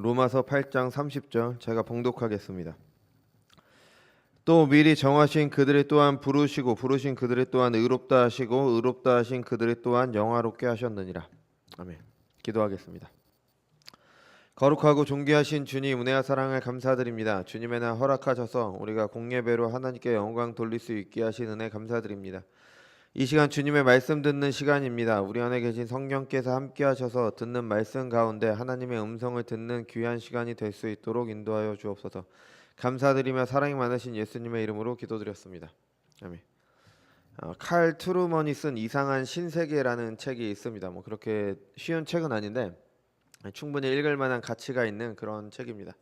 로마서 8장 30절 제가 봉독하겠습니다. 또 미리 정하신 그들의 또한 부르시고 부르신 그들의 또한 의롭다 하시고 의롭다 하신 그들의 또한 영화롭게 하셨느니라. 아멘. 기도하겠습니다. 거룩하고 존귀하신 주님, 은혜와 사랑을 감사드립니다. 주님의 날 허락하셔서 우리가 공예배로 하나님께 영광 돌릴 수 있게 하신 은혜 감사드립니다. 이 시간 주님의 말씀 듣는 시간입니다. 우리 안에 계신 성령께서 함께 하셔서 듣는 말씀 가운데 하나님의 음성을 듣는 귀한 시간이 될 수 있도록 인도하여 주옵소서. 감사드리며 사랑이 많으신 예수님의 이름으로 기도드렸습니다. 아멘. 칼 트루먼이 쓴 이상한 신세계라는 책이 있습니다. 뭐 그렇게 쉬운 책은 아닌데 충분히 읽을 만한 가치가 있는 그런 책입니다.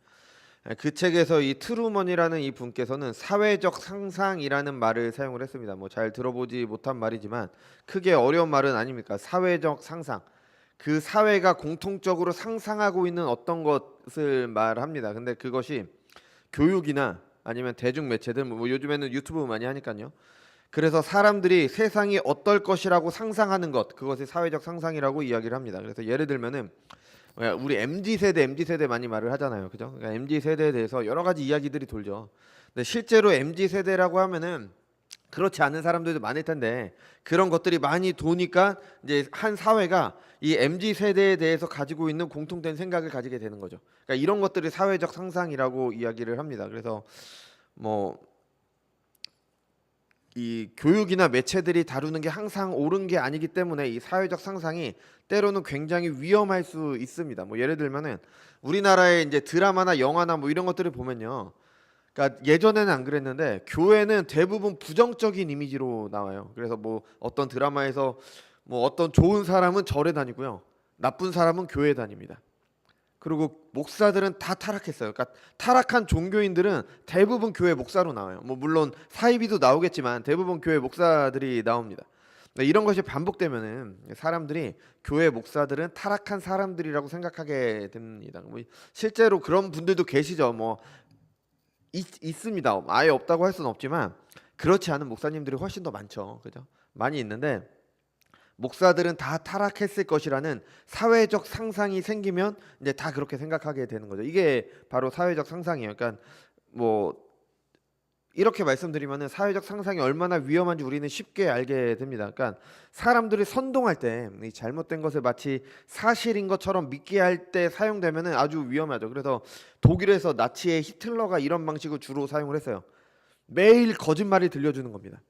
그 책에서 이 트루먼이라는 이 분께서는 사회적 상상이라는 말을 사용을 했습니다. 뭐 잘 들어보지 못한 말이지만 크게 어려운 말은 아닙니까? 사회적 상상. 그 사회가 공통적으로 상상하고 있는 어떤 것을 말합니다. 근데 그것이 교육이나 아니면 대중매체들, 뭐 요즘에는 유튜브 많이 하니까요. 그래서 사람들이 세상이 어떨 것이라고 상상하는 것, 그것이 사회적 상상이라고 이야기를 합니다. 그래서 예를 들면은 우리 MZ 세대 많이 말을 하잖아요, 그죠? 그러니까 MZ 세대에 대해서 여러 가지 이야기들이 돌죠. 근데 실제로 MZ 세대라고 하면은 그렇지 않은 사람들도 많을 텐데 그런 것들이 많이 도니까 이제 한 사회가 이 MZ 세대에 대해서 가지고 있는 공통된 생각을 가지게 되는 거죠. 그러니까 이런 것들이 사회적 상상이라고 이야기를 합니다. 그래서 뭐 이 교육이나 매체들이 다루는 게 항상 옳은 게 아니기 때문에 이 사회적 상상이 때로는 굉장히 위험할 수 있습니다. 뭐 예를 들면은 우리나라의 이제 드라마나 영화나 뭐 이런 것들을 보면요. 그러니까 예전에는 안 그랬는데 교회는 대부분 부정적인 이미지로 나와요. 그래서 뭐 어떤 드라마에서 뭐 어떤 좋은 사람은 절에 다니고요. 나쁜 사람은 교회에 다닙니다. 그리고 목사들은 다 타락했어요. 그러니까 타락한 종교인들은 대부분 교회 목사로 나와요. 뭐 물론 사이비도 나오겠지만 대부분 교회 목사들이 나옵니다. 이런 것이 반복되면은 사람들이 교회 목사들은 타락한 사람들이라고 생각하게 됩니다. 뭐 실제로 그런 분들도 계시죠. 뭐 있습니다. 아예 없다고 할 수는 없지만 그렇지 않은 목사님들이 훨씬 더 많죠. 그죠? 많이 있는데 목사들은 다 타락했을 것이라는 사회적 상상이 생기면 이제 다 그렇게 생각하게 되는 거죠. 이게 바로 사회적 상상이에요. 그러니까 뭐 이렇게 말씀드리면은 사회적 상상이 얼마나 위험한지 우리는 쉽게 알게 됩니다. 그러니까 사람들이 선동할 때 이 잘못된 것을 마치 사실인 것처럼 믿게 할 때 사용되면은 아주 위험하죠. 그래서 독일에서 나치의 히틀러가 이런 방식을 주로 사용을 했어요. 매일 거짓말을 들려주는 겁니다.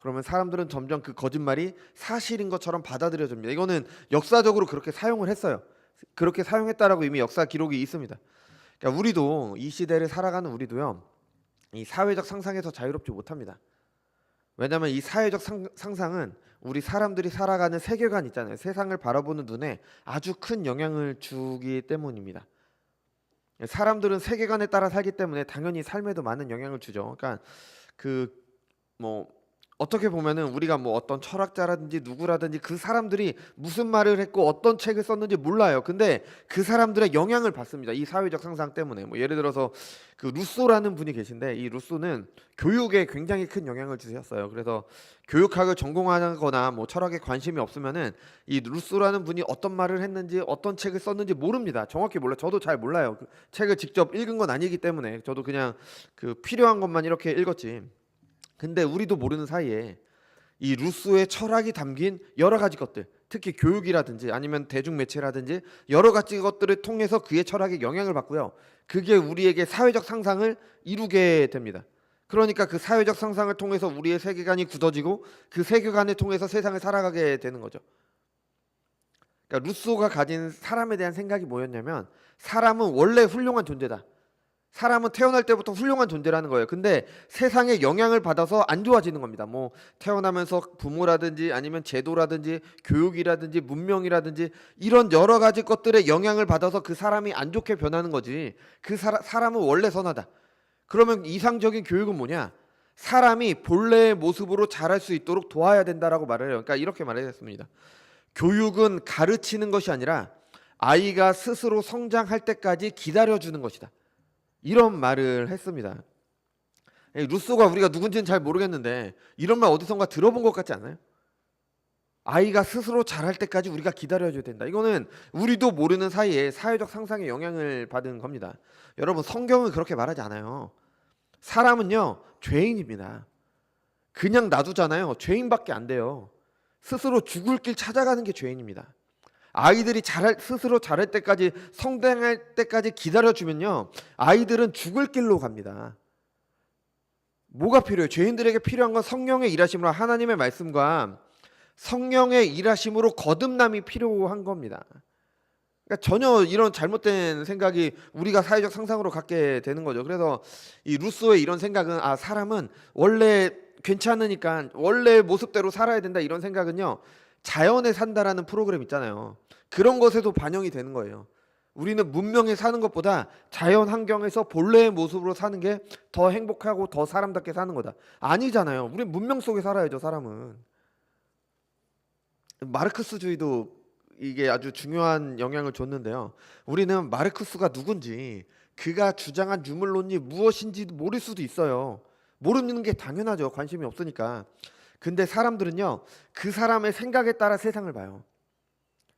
그러면 사람들은 점점 그 거짓말이 사실인 것처럼 받아들여집니다. 이거는 역사적으로 그렇게 사용을 했어요. 그렇게 사용했다라고 이미 역사 기록이 있습니다. 그러니까 우리도 이 시대를 살아가는 우리도요. 이 사회적 상상에서 자유롭지 못합니다. 왜냐하면 이 사회적 상상은 우리 사람들이 살아가는 세계관 있잖아요. 세상을 바라보는 눈에 아주 큰 영향을 주기 때문입니다. 사람들은 세계관에 따라 살기 때문에 당연히 삶에도 많은 영향을 주죠. 그러니까 뭐 어떻게 보면은 우리가 뭐 어떤 철학자라든지 누구라든지 그 사람들이 무슨 말을 했고 어떤 책을 썼는지 몰라요. 근데 그 사람들의 영향을 받습니다. 이 사회적 상상 때문에. 뭐 예를 들어서 그 루소라는 분이 계신데 이 루소는 교육에 굉장히 큰 영향을 주셨어요. 그래서 교육학을 전공하거나 뭐 철학에 관심이 없으면은 이 루소라는 분이 어떤 말을 했는지 어떤 책을 썼는지 모릅니다. 정확히 몰라요. 저도 잘 몰라요. 그 책을 직접 읽은 건 아니기 때문에 저도 그냥 그 필요한 것만 이렇게 읽었지. 근데 우리도 모르는 사이에 이 루소의 철학이 담긴 여러 가지 것들, 특히 교육이라든지 아니면 대중매체라든지 여러 가지 것들을 통해서 그의 철학에 영향을 받고요. 그게 우리에게 사회적 상상을 이루게 됩니다. 그러니까 그 사회적 상상을 통해서 우리의 세계관이 굳어지고 그 세계관을 통해서 세상을 살아가게 되는 거죠. 그러니까 루소가 가진 사람에 대한 생각이 뭐였냐면 사람은 원래 훌륭한 존재다. 사람은 태어날 때부터 훌륭한 존재라는 거예요. 근데 세상에 영향을 받아서 안 좋아지는 겁니다. 뭐 태어나면서 부모라든지 아니면 제도라든지 교육이라든지 문명이라든지 이런 여러 가지 것들의 영향을 받아서 그 사람이 안 좋게 변하는 거지. 그 사람은 원래 선하다. 그러면 이상적인 교육은 뭐냐? 사람이 본래의 모습으로 자랄 수 있도록 도와야 된다라고 말을 해요. 그러니까 이렇게 말했습니다. 교육은 가르치는 것이 아니라 아이가 스스로 성장할 때까지 기다려주는 것이다. 이런 말을 했습니다. 루소가 우리가 누군지는 잘 모르겠는데 이런 말 어디선가 들어본 것 같지 않아요? 아이가 스스로 자랄 때까지 우리가 기다려줘야 된다. 이거는 우리도 모르는 사이에 사회적 상상의 영향을 받은 겁니다. 여러분, 성경은 그렇게 말하지 않아요. 사람은요, 죄인입니다. 그냥 놔두잖아요. 죄인밖에 안 돼요. 스스로 죽을 길 찾아가는 게 죄인입니다. 아이들이 스스로 자랄 때까지, 성장할 때까지 기다려주면요, 아이들은 죽을 길로 갑니다. 뭐가 필요해요? 죄인들에게 필요한 건 성령의 일하심으로, 하나님의 말씀과 성령의 일하심으로 거듭남이 필요한 겁니다. 그러니까 전혀 이런 잘못된 생각이 우리가 사회적 상상으로 갖게 되는 거죠. 그래서 이 루소의 이런 생각은, 사람은 원래 괜찮으니까 원래 모습대로 살아야 된다, 이런 생각은요, 자연에 산다라는 프로그램 있잖아요. 그런 것에도 반영이 되는 거예요. 우리는 문명에 사는 것보다 자연 환경에서 본래의 모습으로 사는 게 더 행복하고 더 사람답게 사는 거다. 아니잖아요. 우리 문명 속에 살아야죠, 사람은. 마르크스주의도 이게 아주 중요한 영향을 줬는데요. 우리는 마르크스가 누군지, 그가 주장한 유물론이 무엇인지 모를 수도 있어요. 모르는 게 당연하죠. 관심이 없으니까. 근데 사람들은요, 그 사람의 생각에 따라 세상을 봐요.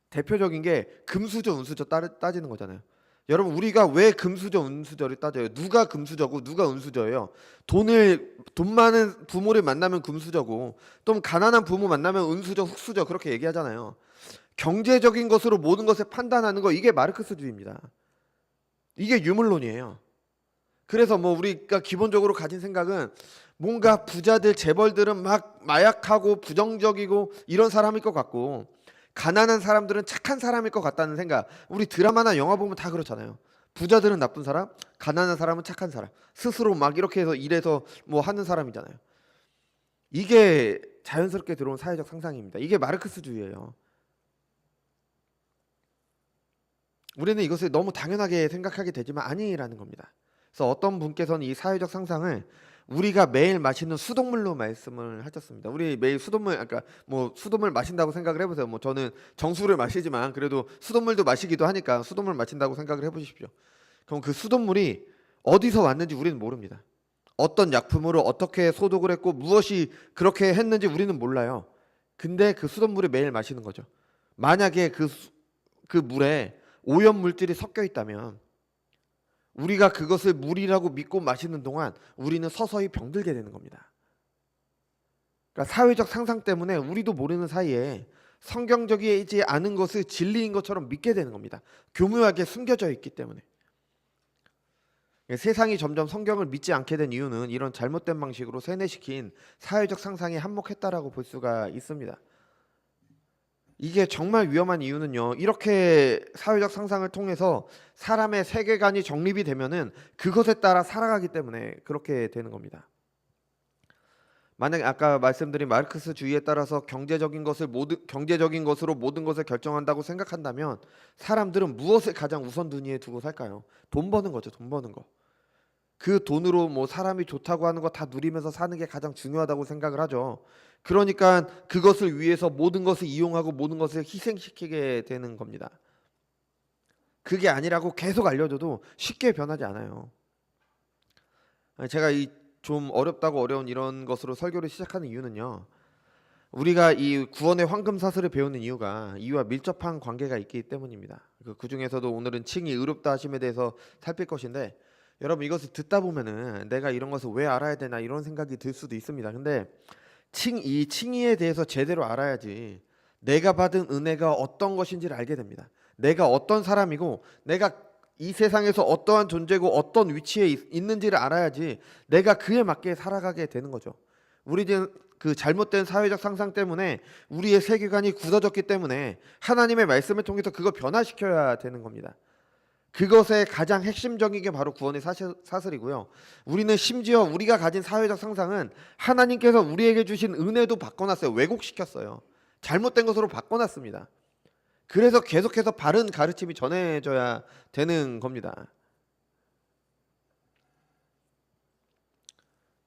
대표적인 게 금수저, 은수저 따지는 거잖아요. 여러분, 우리가 왜 금수저, 은수저를 따져요? 누가 금수저고 누가 은수저예요? 돈 많은 부모를 만나면 금수저고, 또 가난한 부모 만나면 은수저, 흙수저, 그렇게 얘기하잖아요. 경제적인 것으로 모든 것을 판단하는 거, 이게 마르크스주의입니다. 이게 유물론이에요. 그래서 뭐 우리가 기본적으로 가진 생각은, 뭔가 부자들, 재벌들은 막 마약하고 부정적이고 이런 사람일 것 같고, 가난한 사람들은 착한 사람일 것 같다는 생각. 우리 드라마나 영화 보면 다 그렇잖아요. 부자들은 나쁜 사람, 가난한 사람은 착한 사람. 스스로 막 이렇게 해서 일해서 뭐 하는 사람이잖아요. 이게 자연스럽게 들어온 사회적 상상입니다. 이게 마르크스주의예요. 우리는 이것을 너무 당연하게 생각하게 되지만 아니라는 겁니다. 그래서 어떤 분께서는 이 사회적 상상을 우리가 매일 마시는 수돗물로 말씀을 하셨습니다. 우리 매일 수돗물, 아까 뭐 수돗물 마신다고 생각을 해보세요. 뭐 저는 정수를 마시지만 그래도 수돗물도 마시기도 하니까 수돗물 마신다고 생각을 해보십시오. 그럼 그 수돗물이 어디서 왔는지 우리는 모릅니다. 어떤 약품으로 어떻게 소독을 했고 무엇이 그렇게 했는지 우리는 몰라요. 근데 그 수돗물을 매일 마시는 거죠. 만약에 그 물에 오염 물질이 섞여 있다면, 우리가 그것을 물이라고 믿고 마시는 동안 우리는 서서히 병들게 되는 겁니다. 그러니까 사회적 상상 때문에 우리도 모르는 사이에 성경적이지 않은 것을 진리인 것처럼 믿게 되는 겁니다. 교묘하게 숨겨져 있기 때문에. 세상이 점점 성경을 믿지 않게 된 이유는 이런 잘못된 방식으로 세뇌시킨 사회적 상상에 한몫했다라고 볼 수가 있습니다. 이게 정말 위험한 이유는요, 이렇게 사회적 상상을 통해서 사람의 세계관이 정립이 되면은 그것에 따라 살아가기 때문에 그렇게 되는 겁니다. 만약에 아까 말씀드린 마르크스주의에 따라서 경제적인 것으로 모든 것을 결정한다고 생각한다면, 사람들은 무엇을 가장 우선순위에 두고 살까요? 돈 버는 거죠. 돈 버는 거. 그 돈으로 뭐 사람이 좋다고 하는 거 다 누리면서 사는 게 가장 중요하다고 생각을 하죠. 그러니까 그것을 위해서 모든 것을 이용하고 모든 것을 희생시키게 되는 겁니다. 그게 아니라고 계속 알려줘도 쉽게 변하지 않아요. 제가 이 좀 어렵다고 어려운 이런 것으로 설교를 시작하는 이유는요, 우리가 이 구원의 황금사슬을 배우는 이유와 밀접한 관계가 있기 때문입니다. 그 중에서도 오늘은 칭이 의롭다 하심에 대해서 살필 것인데, 여러분, 이것을 듣다 보면은 내가 이런 것을 왜 알아야 되나 이런 생각이 들 수도 있습니다. 근데 이 칭의에 대해서 제대로 알아야지 내가 받은 은혜가 어떤 것인지를 알게 됩니다. 내가 어떤 사람이고 내가 이 세상에서 어떠한 존재고 어떤 위치에 있는지를 알아야지 내가 그에 맞게 살아가게 되는 거죠. 우리는 그 잘못된 사회적 상상 때문에 우리의 세계관이 굳어졌기 때문에 하나님의 말씀을 통해서 그걸 변화시켜야 되는 겁니다. 그것의 가장 핵심적인 게 바로 구원의 사슬이고요. 우리는 심지어 우리가 가진 사회적 상상은 하나님께서 우리에게 주신 은혜도 바꿔놨어요. 왜곡시켰어요. 잘못된 것으로 바꿔놨습니다. 그래서 계속해서 바른 가르침이 전해져야 되는 겁니다.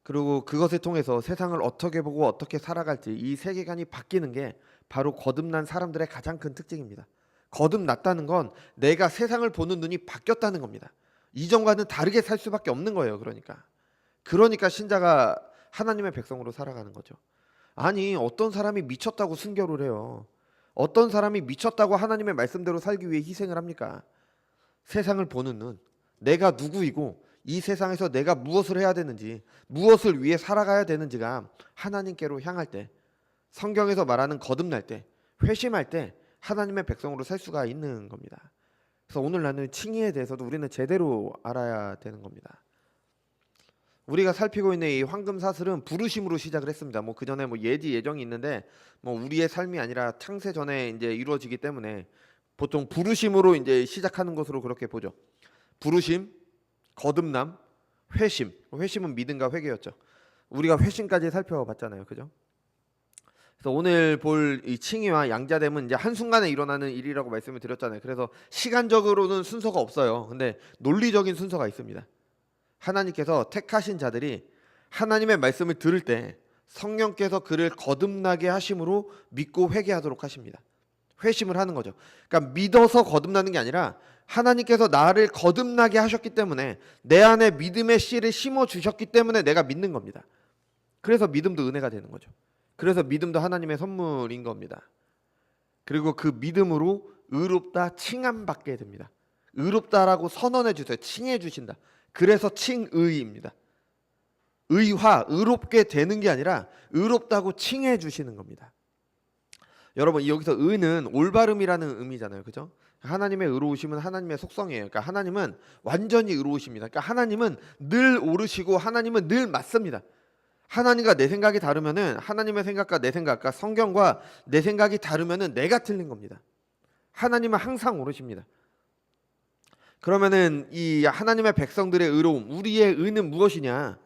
그리고 그것을 통해서 세상을 어떻게 보고 어떻게 살아갈지 이 세계관이 바뀌는 게 바로 거듭난 사람들의 가장 큰 특징입니다. 거듭났다는 건 내가 세상을 보는 눈이 바뀌었다는 겁니다. 이전과는 다르게 살 수밖에 없는 거예요. 그러니까 신자가 하나님의 백성으로 살아가는 거죠. 아니, 어떤 사람이 미쳤다고 순교를 해요? 어떤 사람이 미쳤다고 하나님의 말씀대로 살기 위해 희생을 합니까? 세상을 보는 눈, 내가 누구이고 이 세상에서 내가 무엇을 해야 되는지, 무엇을 위해 살아가야 되는지가 하나님께로 향할 때, 성경에서 말하는 거듭날 때, 회심할 때 하나님의 백성으로 살 수가 있는 겁니다. 그래서 오늘 나누는 칭의에 대해서도 우리는 제대로 알아야 되는 겁니다. 우리가 살피고 있는 이 황금 사슬은 부르심으로 시작을 했습니다. 그 전에 예지 예정이 있는데 우리의 삶이 아니라 창세 전에 이제 이루어지기 때문에 보통 부르심으로 이제 시작하는 것으로 그렇게 보죠. 부르심, 거듭남, 회심. 회심은 믿음과 회개였죠. 우리가 회심까지 살펴봤잖아요, 그죠? 그래서 오늘 볼 이 칭의와 양자됨은 이제 한순간에 일어나는 일이라고 말씀을 드렸잖아요. 그래서 시간적으로는 순서가 없어요. 근데 논리적인 순서가 있습니다. 하나님께서 택하신 자들이 하나님의 말씀을 들을 때 성령께서 그를 거듭나게 하심으로 믿고 회개하도록 하십니다. 회심을 하는 거죠. 그러니까 믿어서 거듭나는 게 아니라 하나님께서 나를 거듭나게 하셨기 때문에, 내 안에 믿음의 씨를 심어 주셨기 때문에 내가 믿는 겁니다. 그래서 믿음도 은혜가 되는 거죠. 그래서 믿음도 하나님의 선물인 겁니다. 그리고 그 믿음으로 의롭다 칭함 받게 됩니다. 의롭다라고 선언해 주세요. 칭해 주신다. 그래서 칭의입니다. 의화, 의롭게 되는 게 아니라 의롭다고 칭해 주시는 겁니다. 여러분, 여기서 의는 올바름이라는 의미잖아요, 그죠? 하나님의 의로우심은 하나님의 속성이에요. 그러니까 하나님은 완전히 의로우십니다. 그러니까 하나님은 늘 옳으시고 하나님은 늘 맞습니다. 하나님과 내 생각이 다르면은, 하나님의 생각과 내 생각과 성경과 내 생각이 다르면은 내가 틀린 겁니다. 하나님은 항상 옳으십니다. 그러면은 이 하나님의 백성들의 의로움, 우리의 의는 무엇이냐?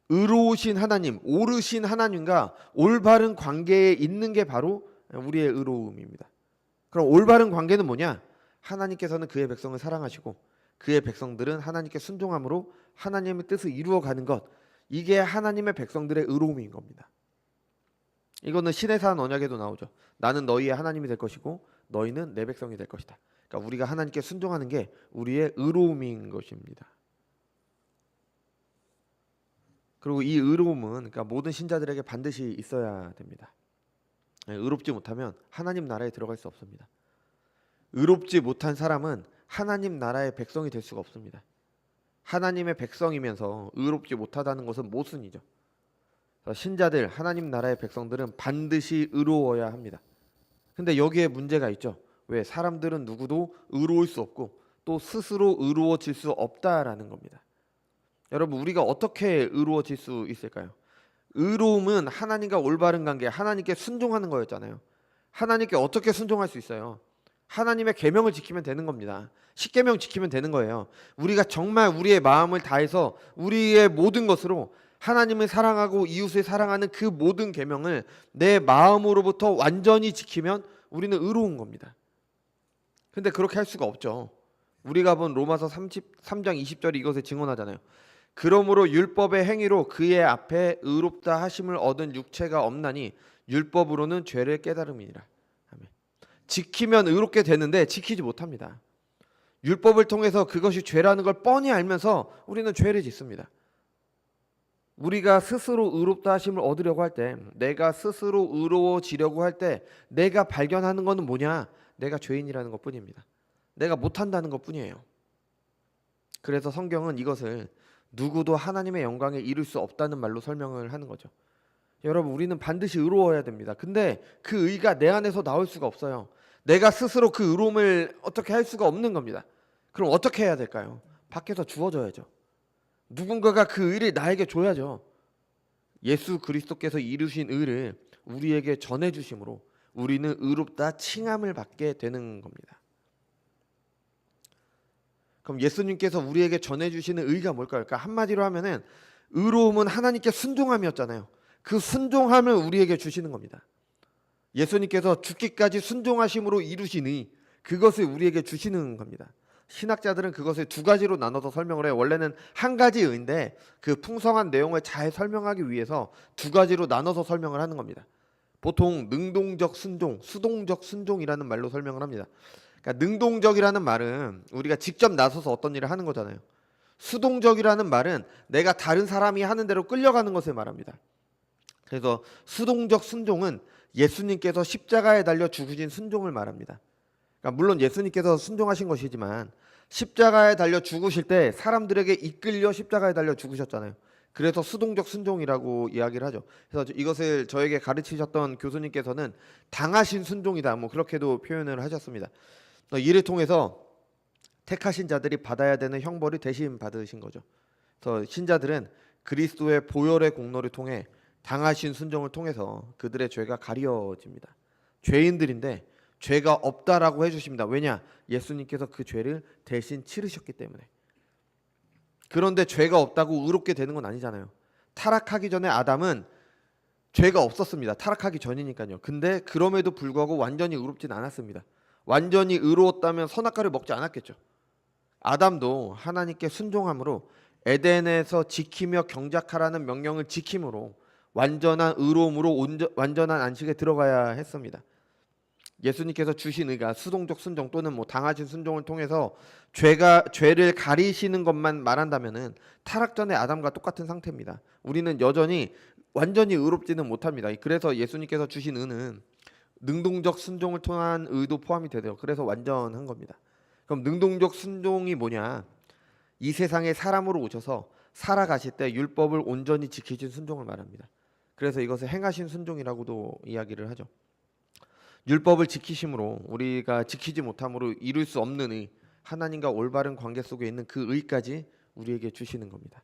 의로우신 하나님, 옳으신 하나님과 올바른 관계에 있는 게 바로 우리의 의로움입니다. 그럼 올바른 관계는 뭐냐? 하나님께서는 그의 백성을 사랑하시고 그의 백성들은 하나님께 순종함으로 하나님의 뜻을 이루어가는 것, 이게 하나님의 백성들의 의로움인 겁니다. 이거는 신의 산 언약에도 나오죠. 나는 너희의 하나님이 될 것이고 너희는 내 백성이 될 것이다. 그러니까 우리가 하나님께 순종하는 게 우리의 의로움인 것입니다. 그리고 이 의로움은 그러니까 모든 신자들에게 반드시 있어야 됩니다. 의롭지 못하면 하나님 나라에 들어갈 수 없습니다. 의롭지 못한 사람은 하나님 나라의 백성이 될 수가 없습니다. 하나님의 백성이면서 의롭지 못하다는 것은 모순이죠. 신자들, 하나님 나라의 백성들은 반드시 의로워야 합니다. 근데 여기에 문제가 있죠. 왜? 사람들은 누구도 의로울 수 없고 또 스스로 의로워질 수 없다라는 겁니다. 여러분, 우리가 어떻게 의로워질 수 있을까요? 의로움은 하나님과 올바른 관계, 하나님께 순종하는 거였잖아요. 하나님께 어떻게 순종할 수 있어요? 하나님의 계명을 지키면 되는 겁니다. 십계명 지키면 되는 거예요. 우리가 정말 우리의 마음을 다해서 우리의 모든 것으로 하나님을 사랑하고 이웃을 사랑하는 그 모든 계명을 내 마음으로부터 완전히 지키면 우리는 의로운 겁니다. 근데 그렇게 할 수가 없죠. 우리가 본 로마서 3장 20절이 이것을 증언하잖아요. 그러므로 율법의 행위로 그의 앞에 의롭다 하심을 얻은 육체가 없나니 율법으로는 죄를 깨달음이니라. 아멘. 지키면 의롭게 되는데 지키지 못합니다. 율법을 통해서 그것이 죄라는 걸 뻔히 알면서 우리는 죄를 짓습니다. 우리가 스스로 의롭다 하심을 얻으려고 할 때, 내가 스스로 의로워지려고 할 때 내가 발견하는 것은 뭐냐? 내가 죄인이라는 것뿐입니다. 내가 못한다는 것뿐이에요. 그래서 성경은 이것을 누구도 하나님의 영광에 이룰 수 없다는 말로 설명을 하는 거죠. 여러분, 우리는 반드시 의로워야 됩니다. 근데 그 의가 내 안에서 나올 수가 없어요. 내가 스스로 그 의로움을 어떻게 할 수가 없는 겁니다. 그럼 어떻게 해야 될까요? 밖에서 주어져야죠. 누군가가 그 의를 나에게 줘야죠. 예수 그리스도께서 이루신 의를 우리에게 전해주심으로 우리는 의롭다 칭함을 받게 되는 겁니다. 그럼 예수님께서 우리에게 전해주시는 의가 뭘까요? 그러니까 한마디로 하면은 의로움은 하나님께 순종함이었잖아요. 그 순종함을 우리에게 주시는 겁니다. 예수님께서 죽기까지 순종하심으로 이루신 의, 그것을 우리에게 주시는 겁니다. 신학자들은 그것을 두 가지로 나눠서 설명을 해요. 원래는 한 가지 의인데 그 풍성한 내용을 잘 설명하기 위해서 두 가지로 나눠서 설명을 하는 겁니다. 보통 능동적 순종, 수동적 순종이라는 말로 설명을 합니다. 그러니까 능동적이라는 말은 우리가 직접 나서서 어떤 일을 하는 거잖아요. 수동적이라는 말은 내가 다른 사람이 하는 대로 끌려가는 것을 말합니다. 그래서 수동적 순종은 예수님께서 십자가에 달려 죽으신 순종을 말합니다. 그러니까 물론 예수님께서 순종하신 것이지만 십자가에 달려 죽으실 때 사람들에게 이끌려 십자가에 달려 죽으셨잖아요. 그래서 수동적 순종이라고 이야기를 하죠. 그래서 이것을 저에게 가르치셨던 교수님께서는 당하신 순종이다, 뭐 그렇게도 표현을 하셨습니다. 이를 통해서 택하신 자들이 받아야 되는 형벌을 대신 받으신 거죠. 그래서 신자들은 그리스도의 보혈의 공로를 통해 당하신 순종을 통해서 그들의 죄가 가려집니다. 죄인들인데 죄가 없다라고 해주십니다. 왜냐? 예수님께서 그 죄를 대신 치르셨기 때문에. 그런데 죄가 없다고 의롭게 되는 건 아니잖아요. 타락하기 전에 아담은 죄가 없었습니다. 타락하기 전이니까요. 근데 그럼에도 불구하고 완전히 의롭진 않았습니다. 완전히 의로웠다면 선악과를 먹지 않았겠죠. 아담도 하나님께 순종함으로 에덴에서 지키며 경작하라는 명령을 지킴으로 완전한 의로움으로 완전한 안식에 들어가야 했습니다. 예수님께서 주신 의가 수동적 순종 또는 뭐 당하신 순종을 통해서 죄를 가리시는 것만 말한다면은 타락 전의 아담과 똑같은 상태입니다. 우리는 여전히 완전히 의롭지는 못합니다. 그래서 예수님께서 주신 의는 능동적 순종을 통한 의도 포함이 되대요. 그래서 완전한 겁니다. 그럼 능동적 순종이 뭐냐? 이 세상에 사람으로 오셔서 살아가실 때 율법을 온전히 지키신 순종을 말합니다. 그래서 이것을 행하신 순종이라고도 이야기를 하죠. 율법을 지키심으로 우리가 지키지 못함으로 이룰 수 없는 의, 하나님과 올바른 관계 속에 있는 그 의까지 우리에게 주시는 겁니다.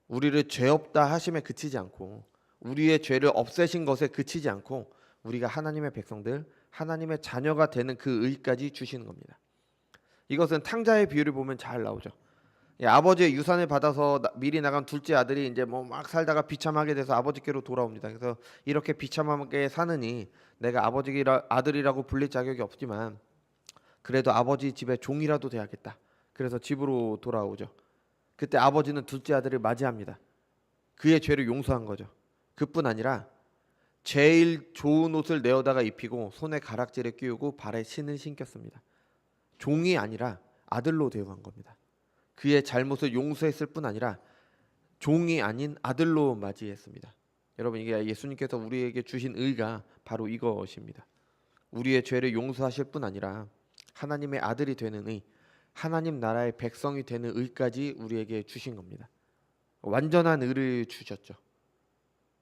우리를 죄 없다 하심에 그치지 않고 우리의 죄를 없애신 것에 그치지 않고 우리가 하나님의 백성들, 하나님의 자녀가 되는 그 의까지 주시는 겁니다. 이것은 탕자의 비유를 보면 잘 나오죠. 아버지의 유산을 받아서 미리 나간 둘째 아들이 이제 뭐 막 살다가 비참하게 돼서 아버지께로 돌아옵니다. 그래서 이렇게 비참하게 사느니 내가 아들이라고 불릴 자격이 없지만 그래도 아버지 집에 종이라도 돼야겠다. 그래서 집으로 돌아오죠. 그때 아버지는 둘째 아들을 맞이합니다. 그의 죄를 용서한 거죠. 그뿐 아니라 제일 좋은 옷을 내어다가 입히고 손에 가락지를 끼우고 발에 신을 신겼습니다. 종이 아니라 아들로 대우한 겁니다. 그의 잘못을 용서했을 뿐 아니라 종이 아닌 아들로 맞이했습니다. 여러분, 이게 예수님께서 우리에게 주신 의가 바로 이것입니다. 우리의 죄를 용서하실 뿐 아니라 하나님의 아들이 되는 의, 하나님 나라의 백성이 되는 의까지 우리에게 주신 겁니다. 완전한 의를 주셨죠.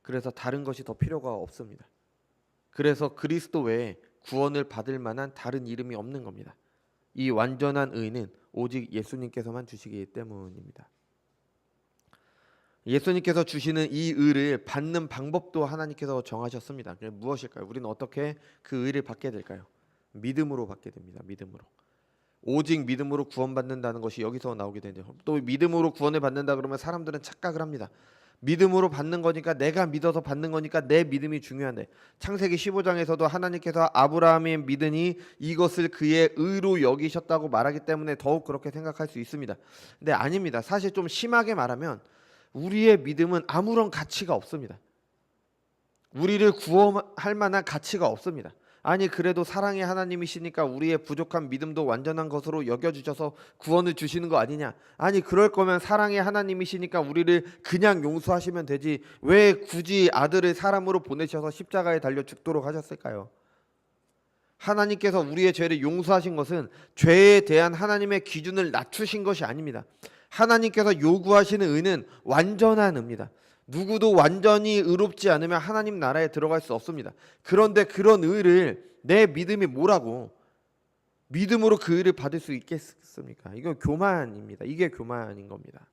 그래서 다른 것이 더 필요가 없습니다. 그래서 그리스도 외에 구원을 받을 만한 다른 이름이 없는 겁니다. 이 완전한 의는 오직 예수님께서만 주시기 때문입니다. 예수님께서 주시는 이 의를 받는 방법도 하나님께서 정하셨습니다. 무엇일까요? 우리는 어떻게 그 의를 받게 될까요? 믿음으로 받게 됩니다. 믿음으로. 오직 믿음으로 구원받는다는 것이 여기서 나오게 되죠. 또 믿음으로 구원을 받는다 그러면 사람들은 착각을 합니다. 믿음으로 받는 거니까, 내가 믿어서 받는 거니까 내 믿음이 중요한데, 창세기 15장에서도 하나님께서 아브라함이 믿으니 이것을 그의 의로 여기셨다고 말하기 때문에 더욱 그렇게 생각할 수 있습니다. 근데 아닙니다. 사실 좀 심하게 말하면 우리의 믿음은 아무런 가치가 없습니다. 우리를 구원할 만한 가치가 없습니다. 아니, 그래도 사랑의 하나님이시니까 우리의 부족한 믿음도 완전한 것으로 여겨주셔서 구원을 주시는 거 아니냐? 아니, 그럴 거면 사랑의 하나님이시니까 우리를 그냥 용서하시면 되지 왜 굳이 아들을 사람으로 보내셔서 십자가에 달려 죽도록 하셨을까요? 하나님께서 우리의 죄를 용서하신 것은 죄에 대한 하나님의 기준을 낮추신 것이 아닙니다. 하나님께서 요구하시는 의는 완전한 의입니다. 누구도 완전히 의롭지 않으면 하나님 나라에 들어갈 수 없습니다. 그런데 그런 의를 내 믿음이 뭐라고 믿음으로 그 의를 받을 수 있겠습니까? 이건 교만입니다. 이게 교만인 겁니다.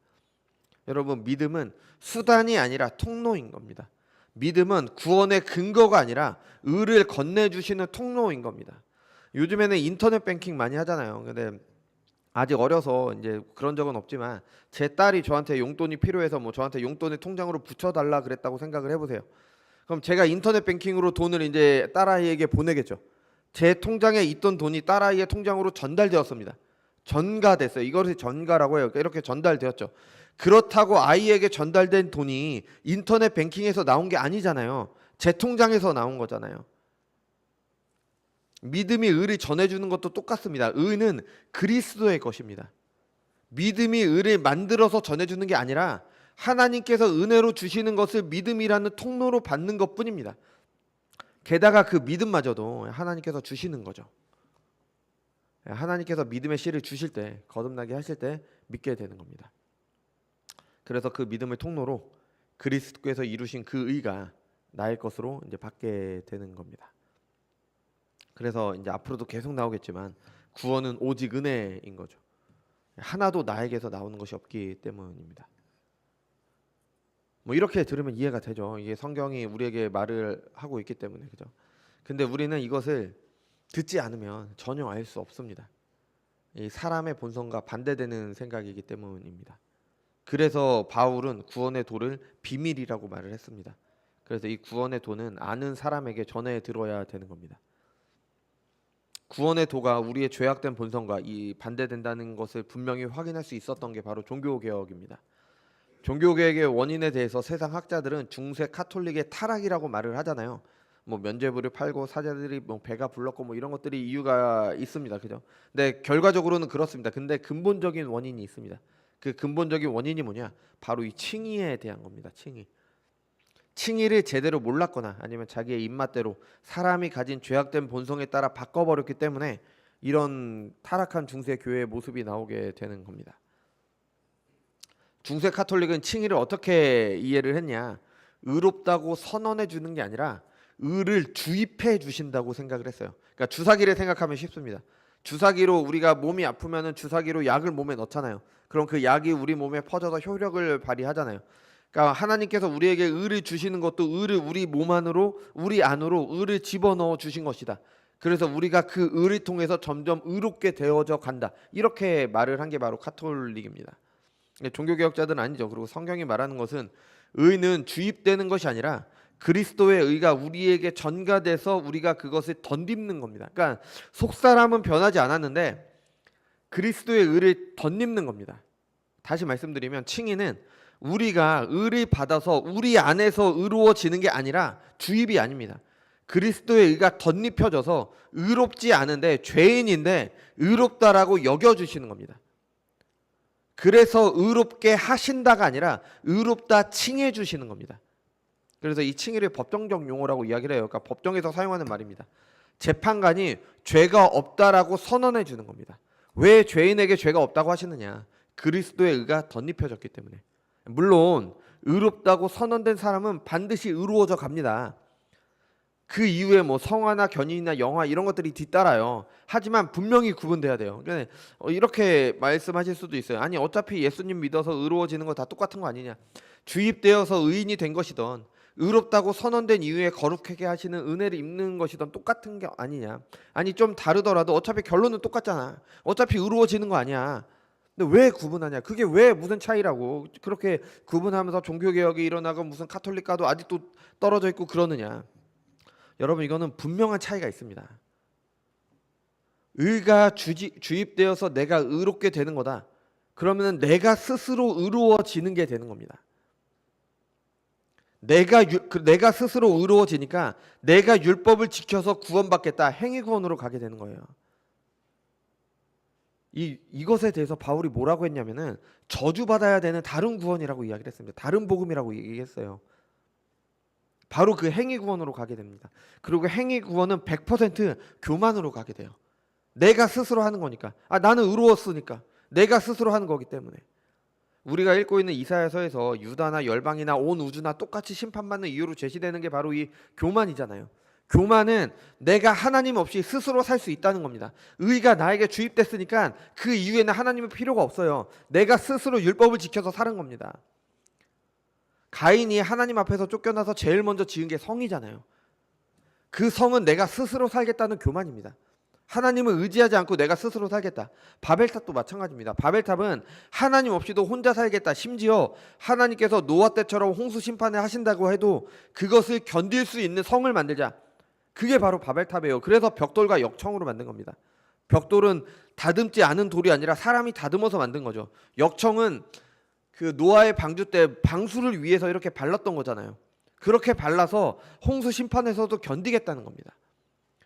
여러분, 믿음은 수단이 아니라 통로인 겁니다. 믿음은 구원의 근거가 아니라 의를 건네주시는 통로인 겁니다. 요즘에는 인터넷 뱅킹 많이 하잖아요. 근데 아직 어려서 이제 그런 적은 없지만 제 딸이 저한테 용돈이 필요해서 뭐 저한테 용돈을 통장으로 붙여달라 그랬다고 생각을 해보세요. 그럼 제가 인터넷 뱅킹으로 돈을 이제 딸아이에게 보내겠죠. 제 통장에 있던 돈이 딸아이의 통장으로 전달되었습니다. 전가됐어요. 이것을 전가라고 해요. 이렇게 전달되었죠. 그렇다고 아이에게 전달된 돈이 인터넷 뱅킹에서 나온 게 아니잖아요. 제 통장에서 나온 거잖아요. 믿음이 의를 전해주는 것도 똑같습니다. 의는 그리스도의 것입니다. 믿음이 의를 만들어서 전해주는 게 아니라 하나님께서 은혜로 주시는 것을 믿음이라는 통로로 받는 것뿐입니다. 게다가 그 믿음마저도 하나님께서 주시는 거죠. 하나님께서 믿음의 씨를 주실 때, 거듭나게 하실 때 믿게 되는 겁니다. 그래서 그 믿음의 통로로 그리스도께서 이루신 그 의가 나의 것으로 이제 받게 되는 겁니다. 그래서 이제 앞으로도 계속 나오겠지만 구원은 오직 은혜인 거죠. 하나도 나에게서 나오는 것이 없기 때문입니다. 뭐 이렇게 들으면 이해가 되죠. 이게 성경이 우리에게 말을 하고 있기 때문에, 그죠? 근데 우리는 이것을 듣지 않으면 전혀 알 수 없습니다. 이 사람의 본성과 반대되는 생각이기 때문입니다. 그래서 바울은 구원의 도를 비밀이라고 말을 했습니다. 그래서 이 구원의 도는 아는 사람에게 전해 들어야 되는 겁니다. 구원의 도가 우리의 죄악된 본성과 이 반대된다는 것을 분명히 확인할 수 있었던 게 바로 종교개혁입니다. 종교개혁의 원인에 대해서 세상 학자들은 중세 카톨릭의 타락이라고 말을 하잖아요. 뭐 면죄부를 팔고 사제들이 뭐 배가 불렀고 뭐 이런 것들이 이유가 있습니다. 그죠? 근데 결과적으로는 그렇습니다. 근데 근본적인 원인이 있습니다. 그 근본적인 원인이 뭐냐? 바로 이 칭의에 대한 겁니다. 칭의. 칭의를 제대로 몰랐거나 아니면 자기의 입맛대로 사람이 가진 죄악된 본성에 따라 바꿔버렸기 때문에 이런 타락한 중세 교회의 모습이 나오게 되는 겁니다. 중세 카톨릭은 칭의를 어떻게 이해를 했냐? 의롭다고 선언해 주는 게 아니라 의를 주입해 주신다고 생각을 했어요. 그러니까 주사기를 생각하면 쉽습니다. 주사기로 우리가 몸이 아프면은 주사기로 약을 몸에 넣잖아요. 그럼 그 약이 우리 몸에 퍼져서 효력을 발휘하잖아요. 그러니까 하나님께서 우리에게 의를 주시는 것도 의를 우리 몸 안으로, 우리 안으로 의를 집어넣어 주신 것이다. 그래서 우리가 그 의를 통해서 점점 의롭게 되어져 간다. 이렇게 말을 한 게 바로 카톨릭입니다. 종교개혁자들은 아니죠. 그리고 성경이 말하는 것은 의는 주입되는 것이 아니라 그리스도의 의가 우리에게 전가돼서 우리가 그것을 덧입는 겁니다. 그러니까 속사람은 변하지 않았는데 그리스도의 의를 덧입는 겁니다. 다시 말씀드리면 칭의는 우리가 의를 받아서 우리 안에서 의로워지는 게 아니라 주입이 아닙니다. 그리스도의 의가 덧입혀져서 의롭지 않은데 죄인인데 의롭다라고 여겨주시는 겁니다. 그래서 의롭게 하신다가 아니라 의롭다 칭해 주시는 겁니다. 그래서 이 칭의를 법정적 용어라고 이야기를 해요. 그러니까 법정에서 사용하는 말입니다. 재판관이 죄가 없다라고 선언해 주는 겁니다. 왜 죄인에게 죄가 없다고 하시느냐? 그리스도의 의가 덧입혀졌기 때문에. 물론 의롭다고 선언된 사람은 반드시 의로워져 갑니다. 그 이후에 뭐 성화나 견인이나 영화 이런 것들이 뒤따라요. 하지만 분명히 구분돼야 돼요. 그러니까 이렇게 말씀하실 수도 있어요. 아니 어차피 예수님 믿어서 의로워지는 거 다 똑같은 거 아니냐? 주입되어서 의인이 된 것이든 의롭다고 선언된 이후에 거룩하게 하시는 은혜를 입는 것이든 똑같은 게 아니냐? 아니 좀 다르더라도 어차피 결론은 똑같잖아. 어차피 의로워지는 거 아니야. 근데 왜 구분하냐? 그게 왜 무슨 차이라고 그렇게 구분하면서 종교개혁이 일어나고 무슨 카톨릭과도 아직도 떨어져 있고 그러느냐? 여러분 이거는 분명한 차이가 있습니다. 의가 주입되어서 내가 의롭게 되는 거다. 그러면 내가 스스로 의로워지는 게 되는 겁니다. 내가 스스로 의로워지니까 내가 율법을 지켜서 구원받겠다. 행위 구원으로 가게 되는 거예요. 이것에 대해서 바울이 뭐라고 했냐면은 저주받아야 되는 다른 구원이라고 이야기를 했습니다. 다른 복음이라고 얘기했어요. 바로 그 행위 구원으로 가게 됩니다. 그리고 행위 구원은 100% 교만으로 가게 돼요. 내가 스스로 하는 거니까. 나는 의로웠으니까. 내가 스스로 하는 거기 때문에. 우리가 읽고 있는 이사야서에서 유다나 열방이나 온 우주나 똑같이 심판받는 이유로 제시되는 게 바로 이 교만이잖아요. 교만은 내가 하나님 없이 스스로 살 수 있다는 겁니다. 의가 나에게 주입됐으니까 그 이후에는 하나님의 필요가 없어요. 내가 스스로 율법을 지켜서 사는 겁니다. 가인이 하나님 앞에서 쫓겨나서 제일 먼저 지은 게 성이잖아요. 그 성은 내가 스스로 살겠다는 교만입니다. 하나님을 의지하지 않고 내가 스스로 살겠다. 바벨탑도 마찬가지입니다. 바벨탑은 하나님 없이도 혼자 살겠다. 심지어 하나님께서 노아 때처럼 홍수 심판을 하신다고 해도 그것을 견딜 수 있는 성을 만들자. 그게 바로 바벨탑이에요. 그래서 벽돌과 역청으로 만든 겁니다. 벽돌은 다듬지 않은 돌이 아니라 사람이 다듬어서 만든 거죠. 역청은 그 노아의 방주 때 방수를 위해서 이렇게 발랐던 거잖아요. 그렇게 발라서 홍수 심판에서도 견디겠다는 겁니다.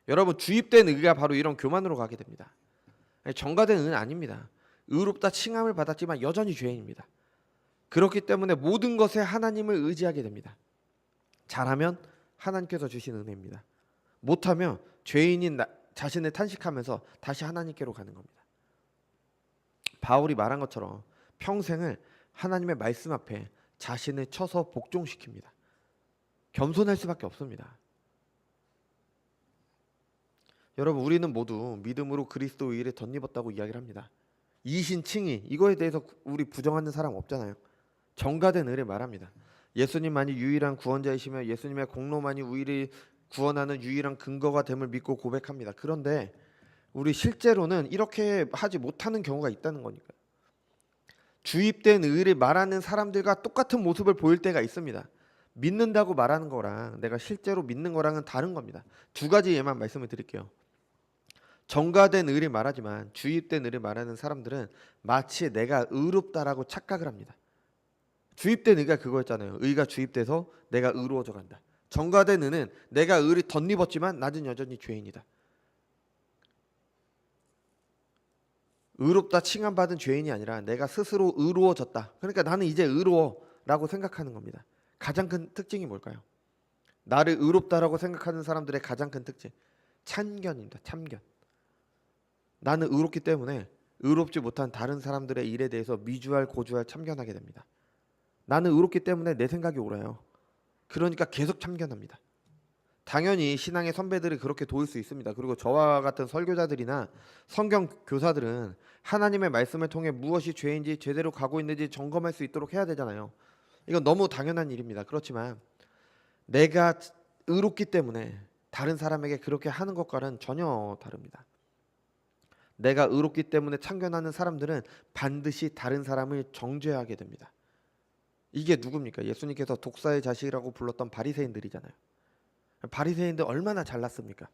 여러분 주입된 의가 바로 이런 교만으로 가게 됩니다. 정가된 의는 아닙니다. 의롭다 칭함을 받았지만 여전히 죄인입니다. 그렇기 때문에 모든 것에 하나님을 의지하게 됩니다. 잘하면 하나님께서 주신 은혜입니다. 못하면 죄인인 자신을 탄식하면서 다시 하나님께로 가는 겁니다. 바울이 말한 것처럼 평생을 하나님의 말씀 앞에 자신을 쳐서 복종시킵니다. 겸손할 수밖에 없습니다. 여러분, 우리는 모두 믿음으로 그리스도의 일에 덧입었다고 이야기를 합니다. 이신 칭의, 이거에 대해서 우리 부정하는 사람 없잖아요. 정가된 의를 말합니다. 예수님만이 유일한 구원자이시며 예수님의 공로만이 우리를 구원하는 유일한 근거가 됨을 믿고 고백합니다. 그런데 우리 실제로는 이렇게 하지 못하는 경우가 있다는 거니까요. 주입된 의를 말하는 사람들과 똑같은 모습을 보일 때가 있습니다. 믿는다고 말하는 거랑 내가 실제로 믿는 거랑은 다른 겁니다. 두 가지 예만 말씀을 드릴게요. 정가된 의를 말하지만 주입된 의를 말하는 사람들은 마치 내가 의롭다라고 착각을 합니다. 주입된 의가 그거였잖아요. 의가 주입돼서 내가 의로워져 간다. 정가된 의는 내가 의를 덧입었지만 나는 여전히 죄인이다. 의롭다 칭함받은 죄인이 아니라 내가 스스로 의로워졌다. 그러니까 나는 이제 의로워라고 생각하는 겁니다. 가장 큰 특징이 뭘까요? 나를 의롭다라고 생각하는 사람들의 가장 큰 특징, 참견입니다. 참견. 나는 의롭기 때문에 의롭지 못한 다른 사람들의 일에 대해서 미주알 고주알 참견하게 됩니다. 나는 의롭기 때문에 내 생각이 옳아요. 그러니까 계속 참견합니다. 당연히 신앙의 선배들이 그렇게 도울 수 있습니다. 그리고 저와 같은 설교자들이나 성경 교사들은 하나님의 말씀을 통해 무엇이 죄인지 제대로 가고 있는지 점검할 수 있도록 해야 되잖아요. 이건 너무 당연한 일입니다. 그렇지만 내가 의롭기 때문에 다른 사람에게 그렇게 하는 것과는 전혀 다릅니다. 내가 의롭기 때문에 참견하는 사람들은 반드시 다른 사람을 정죄하게 됩니다. 이게 누굽니까? 예수님께서 독사의 자식이라고 불렀던 바리새인들이잖아요. 바리새인들 얼마나 잘났습니까?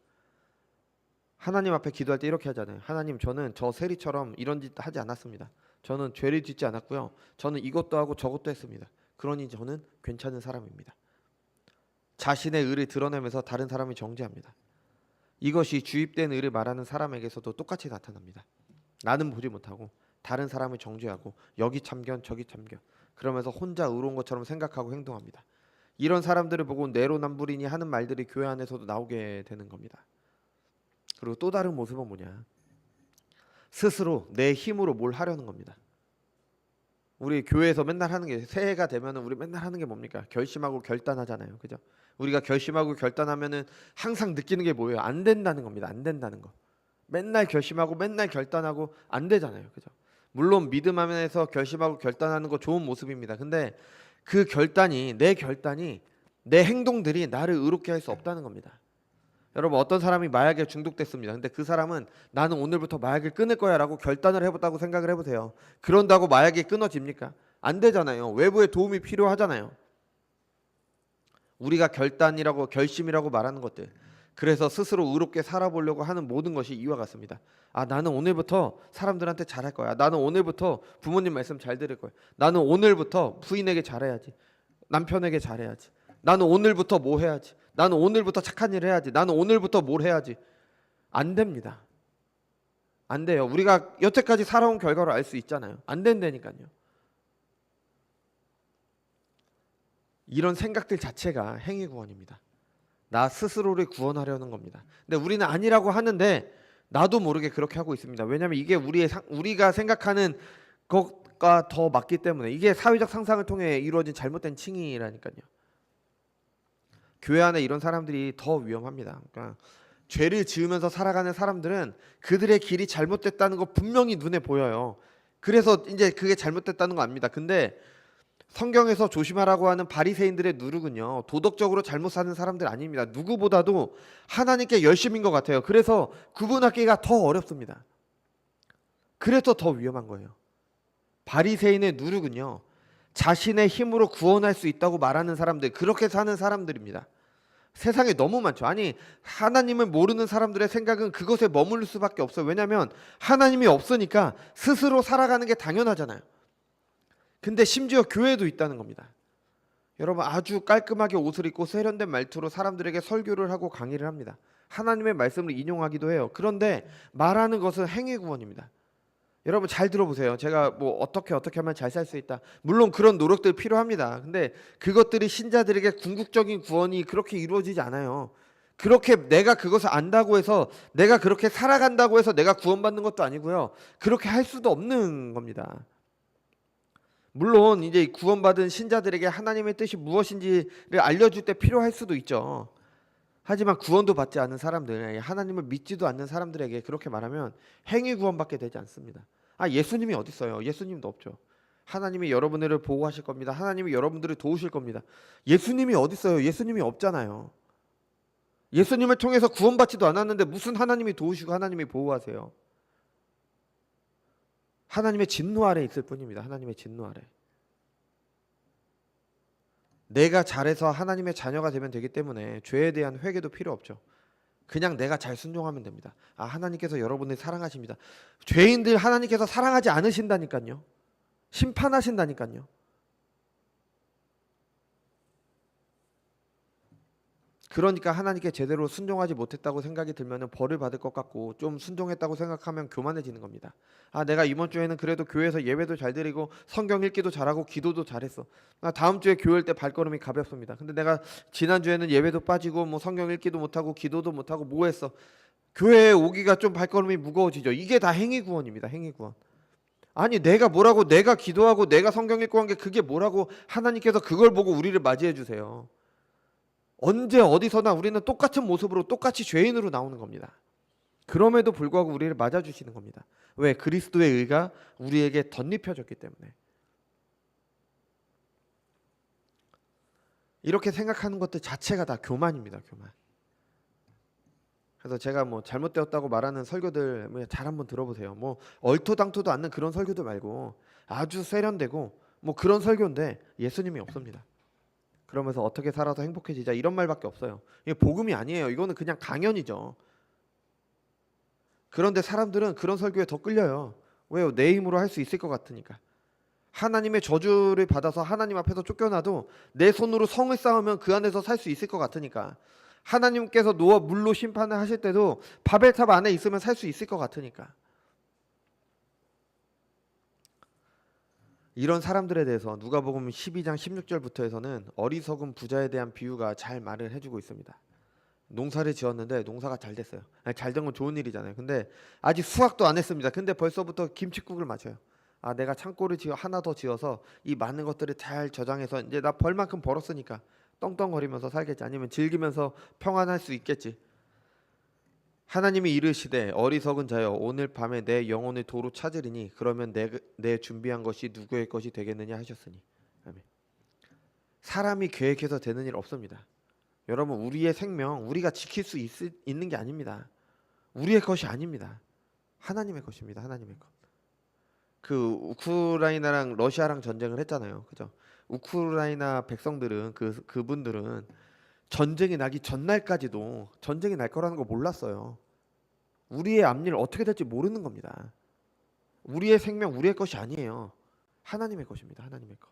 하나님 앞에 기도할 때 이렇게 하잖아요. 하나님, 저는 저 세리처럼 이런 짓 하지 않았습니다. 저는 죄를 짓지 않았고요. 저는 이것도 하고 저것도 했습니다. 그러니 저는 괜찮은 사람입니다. 자신의 의를 드러내면서 다른 사람을 정죄합니다. 이것이 주입된 의를 말하는 사람에게서도 똑같이 나타납니다. 나는 보지 못하고 다른 사람을 정죄하고 여기 참견 저기 참견, 그러면서 혼자 의로운 것처럼 생각하고 행동합니다. 이런 사람들을 보고 내로남불이니 하는 말들이 교회 안에서도 나오게 되는 겁니다. 그리고 또 다른 모습은 뭐냐? 스스로 내 힘으로 뭘 하려는 겁니다. 우리 교회에서 맨날 하는 게, 새해가 되면은 우리 맨날 하는 게 뭡니까? 결심하고 결단하잖아요. 그죠? 우리가 결심하고 결단하면은 항상 느끼는 게 뭐예요? 안 된다는 겁니다. 안 된다는 거. 맨날 결심하고 맨날 결단하고 안 되잖아요. 그죠? 물론 믿음 안에서 결심하고 결단하는 거 좋은 모습입니다. 근데 그 결단이, 내 행동들이 나를 의롭게 할 수 없다는 겁니다. 여러분, 어떤 사람이 마약에 중독됐습니다. 근데 그 사람은 나는 오늘부터 마약을 끊을 거야 라고 결단을 해봤다고 생각을 해보세요. 그런다고 마약이 끊어집니까? 안 되잖아요. 외부의 도움이 필요하잖아요. 우리가 결단이라고, 결심이라고 말하는 것들, 그래서 스스로 의롭게 살아보려고 하는 모든 것이 이와 같습니다. 아, 나는 오늘부터 사람들한테 잘할 거야. 나는 오늘부터 부모님 말씀 잘 들을 거야. 나는 오늘부터 부인에게 잘해야지. 남편에게 잘해야지. 나는 오늘부터 뭐 해야지. 나는 오늘부터 착한 일 해야지. 나는 오늘부터 뭘 해야지. 안 됩니다. 안 돼요. 우리가 여태까지 살아온 결과로 알 수 있잖아요. 안 된다니까요. 이런 생각들 자체가 행위 구원입니다. 나 스스로를 구원하려는 겁니다. 근데 우리는 아니라고 하는데 나도 모르게 그렇게 하고 있습니다. 왜냐하면 이게 우리가 생각하는 것과 더 맞기 때문에, 이게 사회적 상상을 통해 이루어진 잘못된 칭의라니까요. 교회 안에 이런 사람들이 더 위험합니다. 그러니까 죄를 지으면서 살아가는 사람들은 그들의 길이 잘못됐다는 거 분명히 눈에 보여요. 그래서 이제 그게 잘못됐다는 거 압니다. 근데 성경에서 조심하라고 하는 바리새인들의 누룩은요, 도덕적으로 잘못 사는 사람들 아닙니다. 누구보다도 하나님께 열심인 것 같아요. 그래서 구분하기가 더 어렵습니다. 그래서 더 위험한 거예요. 바리새인의 누룩은요, 자신의 힘으로 구원할 수 있다고 말하는 사람들, 그렇게 사는 사람들입니다. 세상에 너무 많죠. 아니, 하나님을 모르는 사람들의 생각은 그것에 머무를 수밖에 없어요. 왜냐하면 하나님이 없으니까 스스로 살아가는 게 당연하잖아요. 근데 심지어 교회도 있다는 겁니다. 여러분, 아주 깔끔하게 옷을 입고 세련된 말투로 사람들에게 설교를 하고 강의를 합니다. 하나님의 말씀을 인용하기도 해요. 그런데 말하는 것은 행위 구원입니다. 여러분 잘 들어보세요. 제가 뭐 어떻게 하면 잘 살 수 있다. 물론 그런 노력들 필요합니다. 근데 그것들이 신자들에게 궁극적인 구원이 그렇게 이루어지지 않아요. 그렇게 내가 그것을 안다고 해서 내가 그렇게 살아간다고 해서 내가 구원받는 것도 아니고요. 그렇게 할 수도 없는 겁니다. 물론 이제 구원받은 신자들에게 하나님의 뜻이 무엇인지를 알려줄 때 필요할 수도 있죠. 하지만 구원도 받지 않은 사람들, 하나님을 믿지도 않는 사람들에게 그렇게 말하면 행위 구원받게 되지 않습니다. 예수님이 어디 있어요? 예수님도 없죠. 하나님이 여러분들을 보호하실 겁니다. 하나님이 여러분들을 도우실 겁니다. 예수님이 어디 있어요? 예수님이 없잖아요. 예수님을 통해서 구원받지도 않았는데 무슨 하나님이 도우시고 하나님이 보호하세요? 하나님의 진노 아래 있을 뿐입니다. 하나님의 진노 아래. 내가 잘해서 하나님의 자녀가 되면 되기 때문에 죄에 대한 회개도 필요 없죠. 그냥 내가 잘 순종하면 됩니다. 하나님께서 여러분을 사랑하십니다. 죄인들 하나님께서 사랑하지 않으신다니까요. 심판하신다니까요. 그러니까 하나님께 제대로 순종하지 못했다고 생각이 들면 벌을 받을 것 같고 좀 순종했다고 생각하면 교만해지는 겁니다. 내가 이번 주에는 그래도 교회에서 예배도 잘 드리고 성경 읽기도 잘하고 기도도 잘했어. 다음 주에 교회 올 때 발걸음이 가볍습니다. 근데 내가 지난 주에는 예배도 빠지고 뭐 성경 읽기도 못하고 기도도 못하고 뭐 했어. 교회에 오기가 좀 발걸음이 무거워지죠. 이게 다 행위 구원입니다. 행위 구원. 내가 뭐라고 내가 기도하고 내가 성경 읽고 한 게 그게 뭐라고 하나님께서 그걸 보고 우리를 맞이해 주세요. 언제 어디서나 우리는 똑같은 모습으로 똑같이 죄인으로 나오는 겁니다. 그럼에도 불구하고 우리를 맞아주시는 겁니다. 왜? 그리스도의 의가 우리에게 덧입혀졌기 때문에. 이렇게 생각하는 것들 자체가 다 교만입니다. 교만. 그래서 제가 뭐 잘못되었다고 말하는 설교들 잘 한번 들어보세요. 뭐 얼토당토도 않는 그런 설교들 말고 아주 세련되고 뭐 그런 설교인데 예수님이 없습니다. 그러면서 어떻게 살아서 행복해지자 이런 말밖에 없어요. 이게 복음이 아니에요. 이거는 그냥 강연이죠. 그런데 사람들은 그런 설교에 더 끌려요. 왜요? 내 힘으로 할 수 있을 것 같으니까. 하나님의 저주를 받아서 하나님 앞에서 쫓겨나도 내 손으로 성을 쌓으면 그 안에서 살 수 있을 것 같으니까. 하나님께서 노아 물로 심판을 하실 때도 바벨탑 안에 있으면 살 수 있을 것 같으니까. 이런 사람들에 대해서 누가복음 12장 16절부터에서는 어리석은 부자에 대한 비유가 잘 말을 해주고 있습니다. 농사를 지었는데 농사가 잘 됐어요. 잘 된 건 좋은 일이잖아요. 근데 아직 수확도 안 했습니다. 근데 벌써부터 김칫국을 마셔요. 내가 창고를 하나 더 지어서 이 많은 것들을 잘 저장해서 이제 나 벌 만큼 벌었으니까 떵떵거리면서 살겠지. 아니면 즐기면서 평안할 수 있겠지. 하나님이 이르시되 어리석은 자여 오늘 밤에 내 영혼을 도로 찾으리니 그러면 내 준비한 것이 누구의 것이 되겠느냐 하셨으니. 아멘. 사람이 계획해서 되는 일 없습니다. 여러분 우리의 생명 우리가 지킬 수 있는 게 아닙니다. 우리의 것이 아닙니다. 하나님의 것입니다. 하나님의 것. 그 우크라이나랑 러시아랑 전쟁을 했잖아요. 그죠? 우크라이나 백성들은 그분들은 전쟁이 나기 전날까지도 전쟁이 날 거라는 거 몰랐어요. 우리의 앞일 어떻게 될지 모르는 겁니다. 우리의 생명 우리의 것이 아니에요. 하나님의 것입니다. 하나님의 것.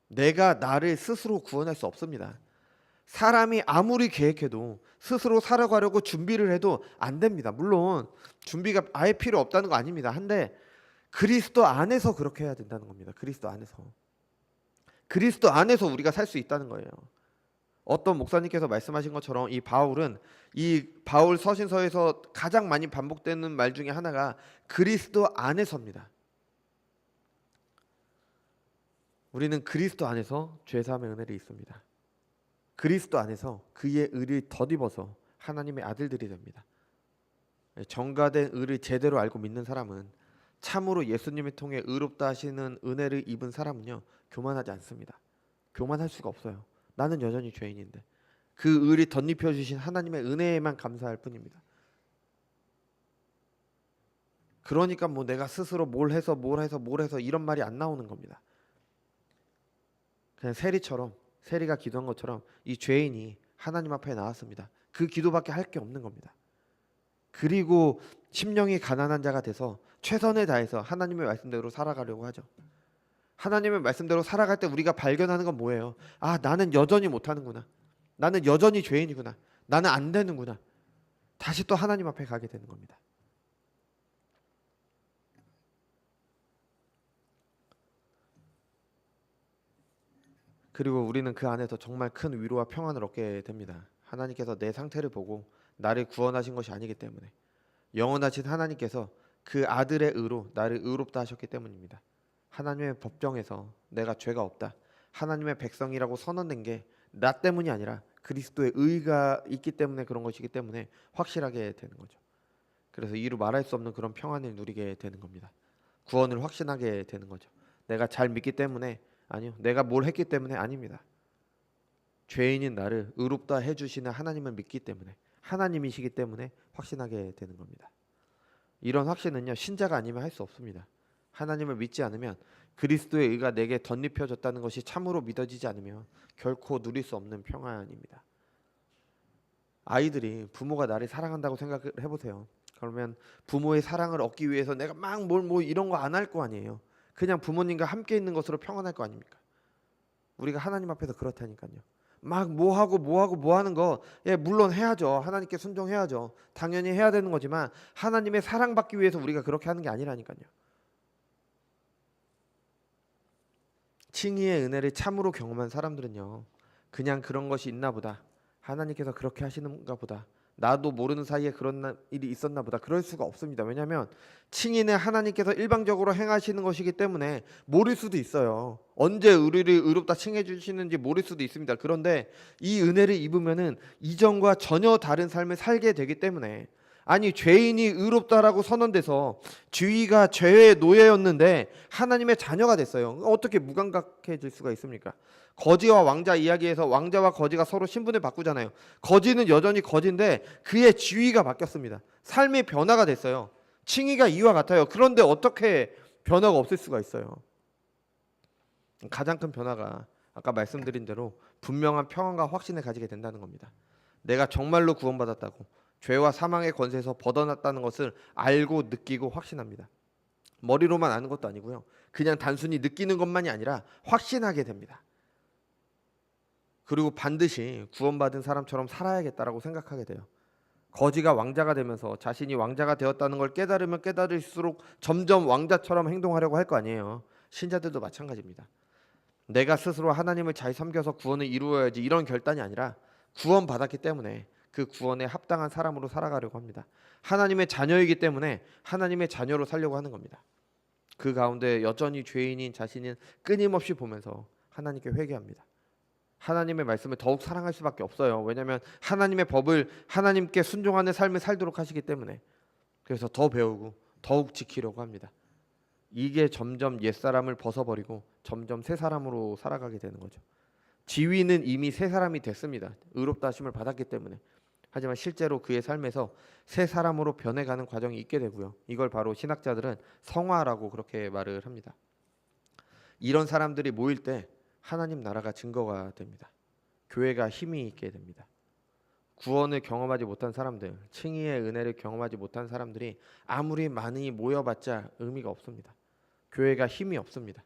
내가 나를 스스로 구원할 수 없습니다. 사람이 아무리 계획해도 스스로 살아가려고 준비를 해도 안 됩니다. 물론 준비가 아예 필요 없다는 거 아닙니다. 한데 그리스도 안에서 그렇게 해야 된다는 겁니다. 그리스도 안에서. 그리스도 안에서 우리가 살 수 있다는 거예요. 어떤 목사님께서 말씀하신 것처럼 이 바울 서신서에서 가장 많이 반복되는 말 중에 하나가 그리스도 안에서입니다. 우리는 그리스도 안에서 죄사함의 은혜를 입습니다. 그리스도 안에서 그의 의를 덧입어서 하나님의 아들들이 됩니다. 정가된 의를 제대로 알고 믿는 사람은 참으로 예수님을 통해 의롭다 하시는 은혜를 입은 사람은요 교만하지 않습니다. 교만할 수가 없어요. 나는 여전히 죄인인데 그 의를 덧입혀 주신 하나님의 은혜에만 감사할 뿐입니다. 그러니까 뭐 내가 스스로 뭘 해서 이런 말이 안 나오는 겁니다. 그냥 세리가 기도한 것처럼 이 죄인이 하나님 앞에 나왔습니다. 그 기도밖에 할 게 없는 겁니다. 그리고 심령이 가난한 자가 돼서 최선을 다해서 하나님의 말씀대로 살아가려고 하죠. 하나님의 말씀대로 살아갈 때 우리가 발견하는 건 뭐예요? 나는 여전히 못하는구나. 나는 여전히 죄인이구나. 나는 안 되는구나. 다시 또 하나님 앞에 가게 되는 겁니다. 그리고 우리는 그 안에서 정말 큰 위로와 평안을 얻게 됩니다. 하나님께서 내 상태를 보고 나를 구원하신 것이 아니기 때문에, 영원하신 하나님께서 그 아들의 의로 나를 의롭다 하셨기 때문입니다. 하나님의 법정에서 내가 죄가 없다, 하나님의 백성이라고 선언된 게 나 때문이 아니라 그리스도의 의가 있기 때문에 그런 것이기 때문에 확실하게 되는 거죠. 그래서 이루 말할 수 없는 그런 평안을 누리게 되는 겁니다. 구원을 확신하게 되는 거죠. 내가 잘 믿기 때문에, 아니요, 내가 뭘 했기 때문에 아닙니다. 죄인인 나를 의롭다 해주시는 하나님을 믿기 때문에, 하나님이시기 때문에 확신하게 되는 겁니다. 이런 확신은요, 신자가 아니면 할 수 없습니다. 하나님을 믿지 않으면, 그리스도의 의가 내게 덧입혀졌다는 것이 참으로 믿어지지 않으면 결코 누릴 수 없는 평안입니다. 아이들이 부모가 나를 사랑한다고 생각을 해보세요. 그러면 부모의 사랑을 얻기 위해서 내가 막 뭐 이런 거 안 할 거 아니에요. 그냥 부모님과 함께 있는 것으로 평안할 거 아닙니까? 우리가 하나님 앞에서 그렇다니까요. 막 뭐 하는 거, 예, 물론 해야죠. 하나님께 순종해야죠. 당연히 해야 되는 거지만 하나님의 사랑받기 위해서 우리가 그렇게 하는 게 아니라니까요. 칭의의 은혜를 참으로 경험한 사람들은요, 그냥 그런 것이 있나 보다, 하나님께서 그렇게 하시는가 보다, 나도 모르는 사이에 그런 일이 있었나 보다, 그럴 수가 없습니다. 왜냐하면 칭의는 하나님께서 일방적으로 행하시는 것이기 때문에 모를 수도 있어요. 언제 우리를 의롭다 칭해 주시는지 모를 수도 있습니다. 그런데 이 은혜를 입으면은 이전과 전혀 다른 삶을 살게 되기 때문에, 아니, 죄인이 의롭다라고 선언돼서 주의가 죄의 노예였는데 하나님의 자녀가 됐어요. 어떻게 무감각해질 수가 있습니까? 거지와 왕자 이야기에서 왕자와 거지가 서로 신분을 바꾸잖아요. 거지는 여전히 거지인데 그의 지위가 바뀌었습니다. 삶의 변화가 됐어요. 칭의가 이와 같아요. 그런데 어떻게 변화가 없을 수가 있어요? 가장 큰 변화가 아까 말씀드린 대로 분명한 평안과 확신을 가지게 된다는 겁니다. 내가 정말로 구원받았다고, 죄와 사망의 권세에서 벗어났다는 것을 알고 느끼고 확신합니다. 머리로만 아는 것도 아니고요, 그냥 단순히 느끼는 것만이 아니라 확신하게 됩니다. 그리고 반드시 구원받은 사람처럼 살아야겠다라고 생각하게 돼요. 거지가 왕자가 되면서 자신이 왕자가 되었다는 걸 깨달으면 깨달을수록 점점 왕자처럼 행동하려고 할 거 아니에요. 신자들도 마찬가지입니다. 내가 스스로 하나님을 잘 섬겨서 구원을 이루어야지, 이런 결단이 아니라 구원받았기 때문에 그 구원에 합당한 사람으로 살아가려고 합니다. 하나님의 자녀이기 때문에 하나님의 자녀로 살려고 하는 겁니다. 그 가운데 여전히 죄인인 자신은 끊임없이 보면서 하나님께 회개합니다. 하나님의 말씀을 더욱 사랑할 수밖에 없어요. 왜냐하면 하나님의 법을, 하나님께 순종하는 삶을 살도록 하시기 때문에. 그래서 더 배우고 더욱 지키려고 합니다. 이게 점점 옛사람을 벗어버리고 점점 새 사람으로 살아가게 되는 거죠. 지위는 이미 새 사람이 됐습니다. 의롭다 하심을 받았기 때문에. 하지만 실제로 그의 삶에서 새 사람으로 변해가는 과정이 있게 되고요. 이걸 바로 신학자들은 성화라고 그렇게 말을 합니다. 이런 사람들이 모일 때 하나님 나라가 증거가 됩니다. 교회가 힘이 있게 됩니다. 구원을 경험하지 못한 사람들, 칭의의 은혜를 경험하지 못한 사람들이 아무리 많이 모여봤자 의미가 없습니다. 교회가 힘이 없습니다.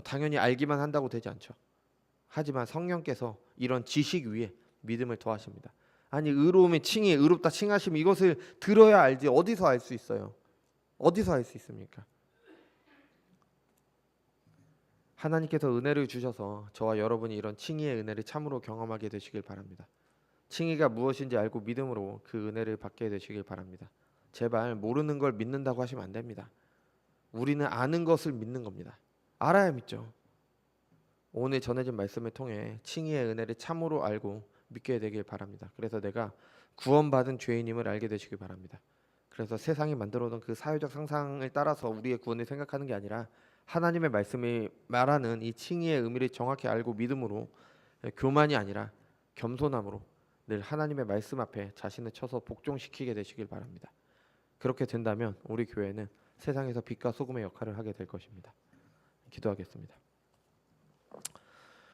당연히 알기만 한다고 되지 않죠. 하지만 성령께서 이런 지식 위에 믿음을 더하십니다. 아니, 의로움의 칭의, 의롭다 칭하심, 이것을 들어야 알지 어디서 알 수 있어요? 어디서 알 수 있습니까? 하나님께서 은혜를 주셔서 저와 여러분이 이런 칭의의 은혜를 참으로 경험하게 되시길 바랍니다. 칭의가 무엇인지 알고 믿음으로 그 은혜를 받게 되시길 바랍니다. 제발 모르는 걸 믿는다고 하시면 안 됩니다. 우리는 아는 것을 믿는 겁니다. 알아야 믿죠. 오늘 전해진 말씀을 통해 칭의의 은혜를 참으로 알고 믿게 되길 바랍니다. 그래서 내가 구원받은 죄인임을 알게 되시길 바랍니다. 그래서 세상이 만들어 놓은 그 사회적 상상을 따라서 우리의 구원을 생각하는 게 아니라 하나님의 말씀이 말하는 이 칭의의 의미를 정확히 알고 믿음으로, 교만이 아니라 겸손함으로 늘 하나님의 말씀 앞에 자신을 쳐서 복종시키게 되시길 바랍니다. 그렇게 된다면 우리 교회는 세상에서 빛과 소금의 역할을 하게 될 것입니다. 기도하겠습니다.